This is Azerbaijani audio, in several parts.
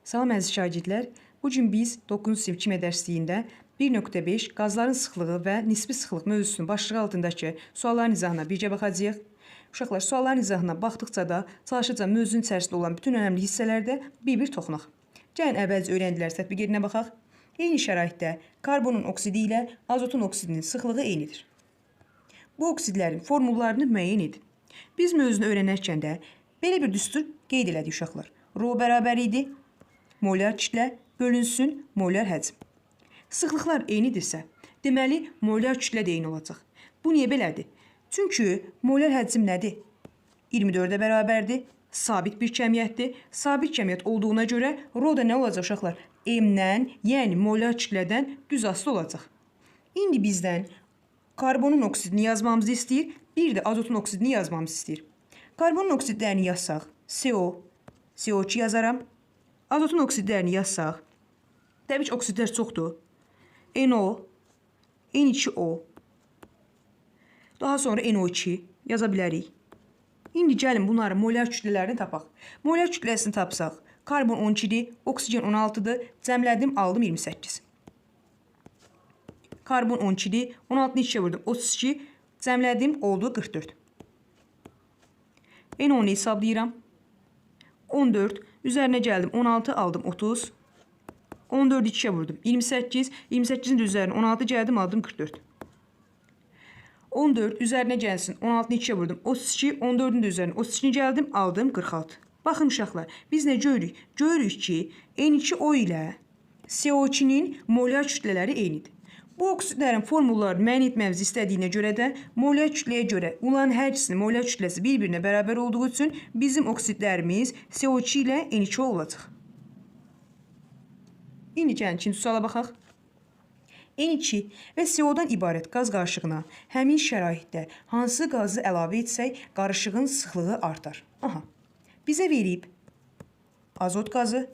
Salam əziz şagirdlər. Bu gün biz 9-cu sinif kimya dərsliyində 1.5 qazların sıxlığı və nisbi sıxlıq mövzusunun başlığı altındakı sualların izahına birgə baxacağıq. Uşaqlar, sualların izahına baxdıqca da çalışacaq mövzunun içərisində olan bütün önəmli hissələrdə bir-bir toxunaq. Gəlin əvvəlcə öyrəndilər tətbiq edinə baxaq. Eyni şəraitdə karbonun oksidi ilə azotun oksidinin sıxlığı eynidir. Bu oksidlərin formullarını müəyyən edin. Biz mövzunu öyrənərkən də belə bir düstur qeyd elədik uşaqlar. Rho bərabər idi. Molyar kütlə bölünsün molyar həcm. Sıxlıqlar eynidirsə, deməli molyar kütlə də eyni olacaq. Bu niyə belədir? Çünki molyar həcm nədir? 24-ə bərabərdir. Sabit bir kəmiyyətdir. Sabit kəmiyyət olduğuna görə rho da nə olacaq uşaqlar? M-dən, yəni molyar kütlədən düz asılı olacaq. İndi bizdən karbonun oksidini yazmamızı istəyir, bir də azotun oksidini yazmamızı istəyir. Karbonun oksidlərini yazsaq, CO2 yazaram. Azotun oksidlərini yazsaq, təbii ki, oksidlər çoxdur. NO, N2O, daha sonra NO2 yaza bilərik. İndi gəlin bunların molyar kütlələrini tapaq. Molyar kütləsini tapsaq, karbon 12-dir, oksigen 16-dır, cəmlədim, aldım 28. Karbon 12-dir, 16-nı 2-yə vurdum, 32, cəmlədim, oldu 44. NO-nu hesablayıram. 14, üzərinə gəldim, 16 aldım, 30. 14-ü 2-yə vurdum, 28. 28-in də üzərinə 16 gəldim, aldım 44. 14, üzərinə gəlsin, 16-nı 2-yə vurdum, 32. 14-ün də üzərinə 32-ni gəldim, aldım 46. Baxın uşaqlar, biz nə görürük? Görürük ki, N2O ilə CO2-nin molyar kütlələri eynidir. Bu oksidlərin formullarını müəyyən etməmizi istədiyinə görə də molyar kütləyə görə onların hər ikisinin molyar kütləsi bir-birinə bərabər olduğu üçün bizim oksidlərimiz CO2 ilə N2O olacaq. İndi gəlin ikinci suala baxaq. N2 və CO-dan ibarət qaz qarışığına həmin şəraitdə hansı qazı əlavə etsək qarışığın sıxlığı artar? Aha, bizə verib azot qazı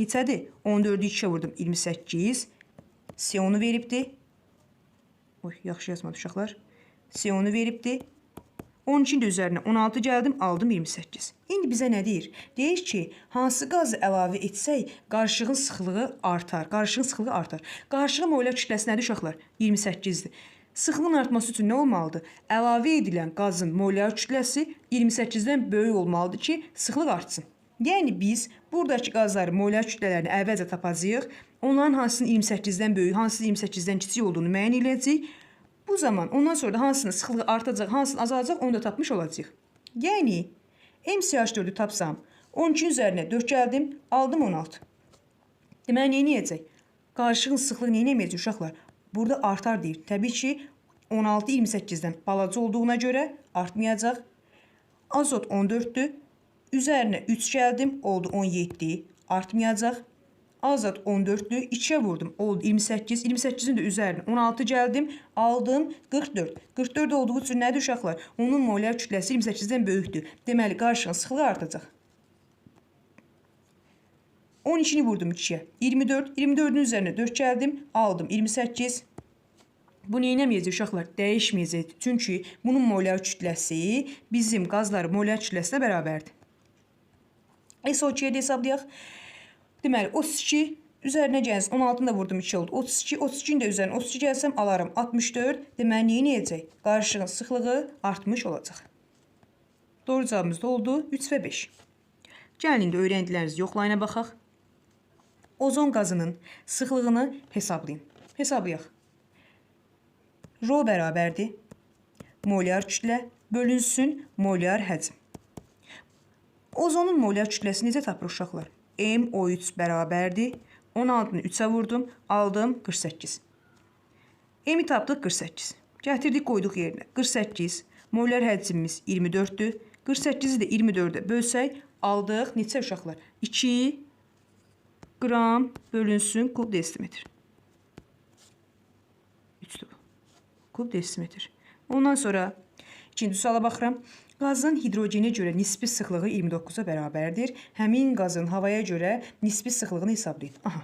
neçədir? 14-ü 2-yə vurdum, 28. CO-nu veribdir. Yaxşı yazmadı uşaqlar. CO-nu veribdir. 12-in də üzərinə 16 gəldim, aldım 28. İndi bizə nə deyir? Deyir ki, hansı qazı əlavə etsək, qarışığın sıxlığı artar. Qarışığın sıxlığı artar. Qarışığın molyar kütləsi nədir uşaqlar? 28-dir. Sıxlığın artması üçün nə olmalıdır? Əlavə edilən qazın molyar kütləsi 28-dən böyük olmalıdır ki, sıxlıq artsın. Yəni biz buradakı qazların molyar kütlələrini əvvəlcə tapacağıq. Onların hansının 28-dən böyük, hansının 28-dən kiçik olduğunu müəyyən edəcəyik. Bu zaman ondan sonra da hansının sıxlığı artacaq, hansının azalacaq, onu da tapmış olacağıq. Yəni MCH4-ü tapsam, 12-in üzərinə 4 gəldim, aldım 16. Deməli, nə edəcək? Qarışığın sıxlığı nə edəcək uşaqlar? Burada artar deyir. Təbii ki, 16 28-dən balaca olduğuna görə artmayacaq. Azot 14-dür. Üzərinə 3 gəldim, oldu 17, artmayacaq. Azot 14-dür, 2-yə vurdum, oldu 28. 28-in də üzərinə 16 gəldim, aldım 44. 44 olduğu üçün nədir uşaqlar? Onun molyar kütləsi 28-dən böyükdür. Deməli, qarışığın sıxlığı artacaq. 12-ni vurdum 2-yə, 24. 24-ün üzərinə 4 gəldim, aldım 28. Bu neynəməyəcək uşaqlar? Dəyişməyəcək. Çünki bunun molyar kütləsi bizim qazların molyar kütləsinə bərabərdir. SO2-yə də hesablayaq. Deməli, 32 üzərinə gəlsin, 16-nı da vurdum 2 oldu. 32, 32-ni də üzərinə 32 gəlsəm alarım 64. Deməli, nə edəcək? Qarışığın sıxlığı artmış olacaq. Doğru cavabımız da oldu 3 və 5. Gəlin indi öyrəndilərinizi yoxlayına baxaq. Ozon qazının sıxlığını hesablayın. Hesablayaq. Rho bərabərdir. Molyar kütlə bölünsün molyar həcm. Ozonun molyar kütləsi necə tapır uşaqlar? MO3 bərabərdir. 16-nı 3-ə vurdum, aldım 48. M-i tapdıq 48. Gətirdik, qoyduq yerinə. 48. Molyar həcmimiz 24-dür. 48-i də 24-ə bölsək, aldıq neçə uşaqlar? 2 qram bölünsün kub desimetr. 3-dür bu. Kub desimetr. Ondan sonra ikinci suala baxıram. Qazın hidrogenə görə nisbi sıxlığı 29-a bərabərdir. Həmin qazın havaya görə nisbi sıxlığını hesablayın. Aha,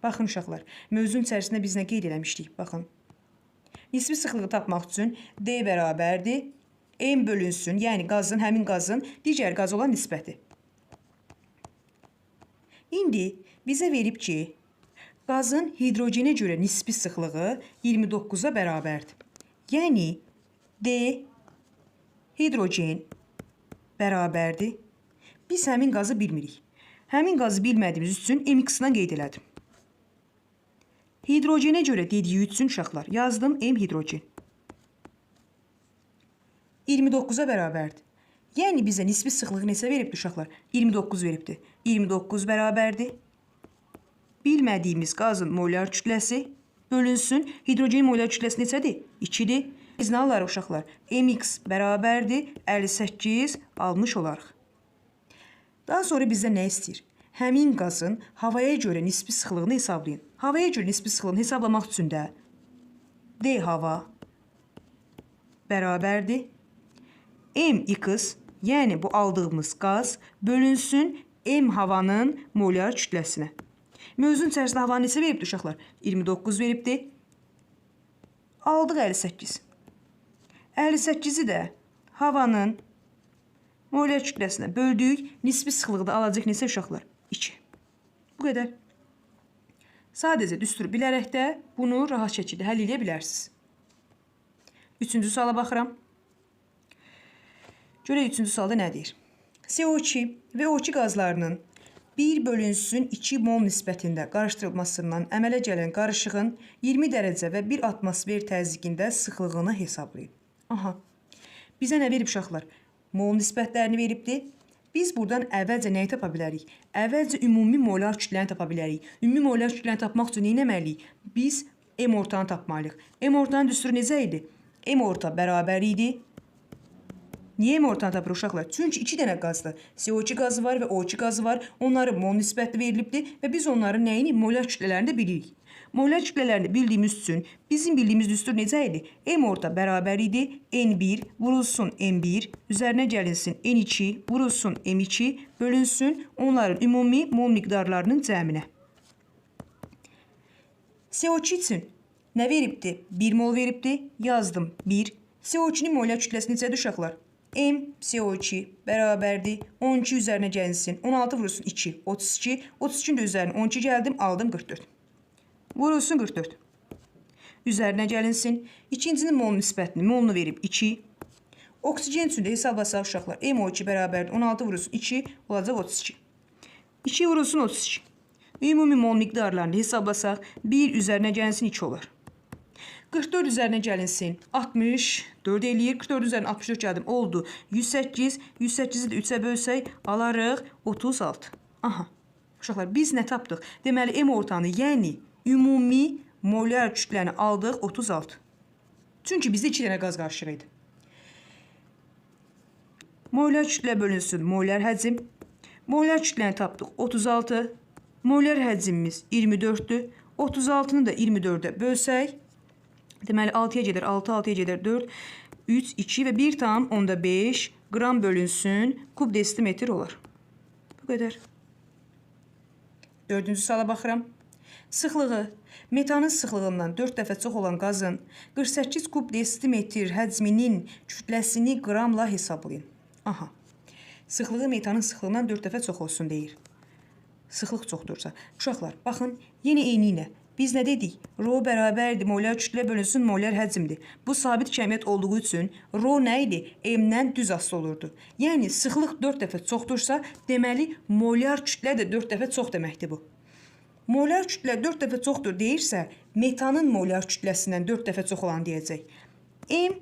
baxın uşaqlar, mövzunun içərisində biz nə qeyd eləmişdik? Baxın, nisbi sıxlığı tapmaq üçün D bərabərdir. M bölünsün, yəni qazın, həmin qazın digər qaz olan nisbəti. İndi bizə verib ki, qazın hidrogenə görə nisbi sıxlığı 29-a bərabərdir. Yəni, D hidrogen bərabərdir. Biz həmin qazı bilmirik. Həmin qazı bilmədiyimiz üçün MX-dan qeyd elədim. Hidrogenə görə dediyi üçün uşaqlar yazdım M hidrogen. 29-a bərabərdir. Yəni bizə nisbi sıxlığı neçə veribdir uşaqlar? 29 veribdir. 29 bərabərdir. Bilmədiyimiz qazın molar kütləsi bölünsün. Hidrogenin molar kütləsi neçədir? 2-dir. Biz nə alarıq uşaqlar? MX bərabərdir. 58 almış olarıq. Daha sonra bizdə nə istəyir? Həmin qazın havaya görə nisbi sıxlığını hesablayın. Havaya görə nisbi sıxlığını hesablamaq üçün də D hava bərabərdir. MX, yəni bu aldığımız qaz bölünsün M havanın molar kütləsinə. Mövzunun içərisində havanı neçə veribdir uşaqlar? 29 veribdir. Aldıq 58. 58-i də havanın molar kütləsinə böldük. Nisbi sıxlıqda alacaq neçə uşaqlar? 2. Bu qədər. Sadəcə düsturu bilərək də bunu rahat şəkildə həll edə bilərsiniz. Üçüncü suala baxıram. Görək üçüncü sualda nə deyir? CO2 və O2 qazlarının 1 bölünsün 2 mol nisbətində qarışdırılmasından əmələ gələn qarışığın 20 dərəcə və 1 atmosfer təzyiqində sıxlığını hesablayın. Aha. Bizə nə verib uşaqlar? Mol nisbətlərini veribdir. Biz buradan əvvəlcə nəyi tapa bilərik? Əvvəlcə ümumi molar kütləni tapa bilərik. Ümumi molar kütləni tapmaq üçün nə etməliyik? Biz M ortanı tapmalıyıq. M ortanın düsturu necə idi? M orta bərabər idi. Niyə M ortanı tapır uşaqlar? Çünki 2 dənə qazdır. CO2 qazı var və O2 qazı var. Onları mol nisbətli verilibdir və biz onların nəyini? Molar kütlələrini də bilirik. Molar kütlələrini bildiyimiz üçün bizim bildiyimiz düstur necə idi? M orta bərabər idi. N1 vurulsun M1, üzərinə gəlinsin N2 vurulsun M2, bölünsün onların ümumi mol miqdarlarının cəminə. CO2 üçün nə veribdir? 1 mol veribdir. Yazdım 1. CO2-nin molar kütləsi necədir uşaqlar? M CO2 bərabərdir. 12 üzərinə gəlinsin. 16 vurulsun 2, 32. 32-nin də üzərinə 12 gəldim, aldım 44. Vurulsun 44. Üzərinə gəlinsin. İkincinin mol nisbətini, molunu verib 2. Oksigen üçün də hesablasaq uşaqlar. MO2 bərabərdir. 16 vurulsun 2, olacaq 32. 2 vurulsun 32. Ümumi mol miqdarlarını hesablasaq 1 üzərinə gəlinsin 2 olar. 44 üzərinə gəlinsin 64 eləyir. 44 üzərinə 64 gəldim. Oldu 108. 108-i də 3-ə bölsək alarıq 36. Aha. Uşaqlar biz nə tapdıq? Deməli M ortanı, yəni ümumi molar kütləni aldıq 36. Çünki bizdə 2 dənə qaz qarışığı idi. Molar kütlə bölünsün molar həcm. Molar kütləni tapdıq 36. Molar həcmimiz 24-dür. 36-nı da 24-ə bölsək, deməli 6-ya gedər, 6, 6-ya gedər 4, 3, 2 və 1,5 qram bölünsün kub desimetr olar. Bu qədər. Dördüncü suala baxıram. Sıxlığı metanın sıxlığından 4 dəfə çox olan qazın 48 kub desimetr həcminin kütləsini qramla hesablayın. Aha. Sıxlığı metanın sıxlığından 4 dəfə çox olsun deyir. Sıxlıq çoxdursa. Uşaqlar, baxın, yenə eyni ilə. Biz nə dedik? Rho bərabərdir, molar kütlə bölünsün molar həcmdir. Bu sabit kəmiyyət olduğu üçün rho nə idi? M-dən düz asılı olurdu. Yəni, sıxlıq 4 dəfə çoxdursa, deməli, molar kütlə də 4 dəfə çox deməkdir bu. Molar kütlə 4 dəfə çoxdur deyirsə, metanın molar kütləsindən 4 dəfə çox olan deyəcək. M,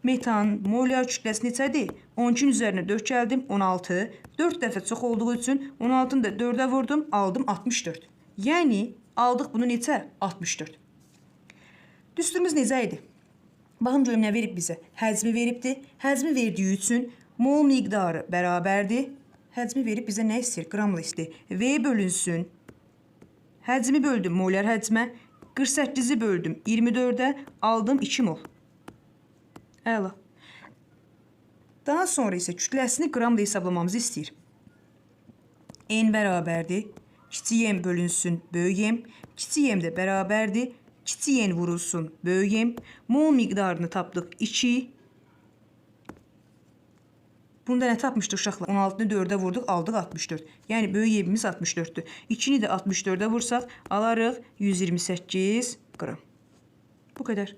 metan molar kütləsi neçədir? 12-nin üzərinə 4 gəldim, 16. 4 dəfə çox olduğu üçün 16-nı da 4-ə vurdum, aldım 64. Yəni, aldıq bunu neçə? 64. Düsturumuz necə idi? Baxın görüm nə verib bizə? Həcmi veribdir. Həcmi verdiyi üçün mol miqdarı bərabərdir. Həcmi verib bizə nə istəyir? Qramla istəyir. V bölünsün. Həcmi böldüm molar həcmə. 48-i böldüm 24-ə. Aldım 2 mol. Əla. Daha sonra isə kütləsini qramla hesablamamızı istəyir. N bərabərdir. Kiçik M bölünsün böyük M. Kiçik M də bərabərdir. Kiçik N vurulsun böyük M. Mol miqdarını tapdıq 2. Bunda nə tapmışdıq uşaqlar? 16-nı 4-ə vurduq, aldıq 64. Yəni böyük evimiz 64-dür. 2-ni də 64-ə vursaq, alarıq 128 qram. Bu qədər.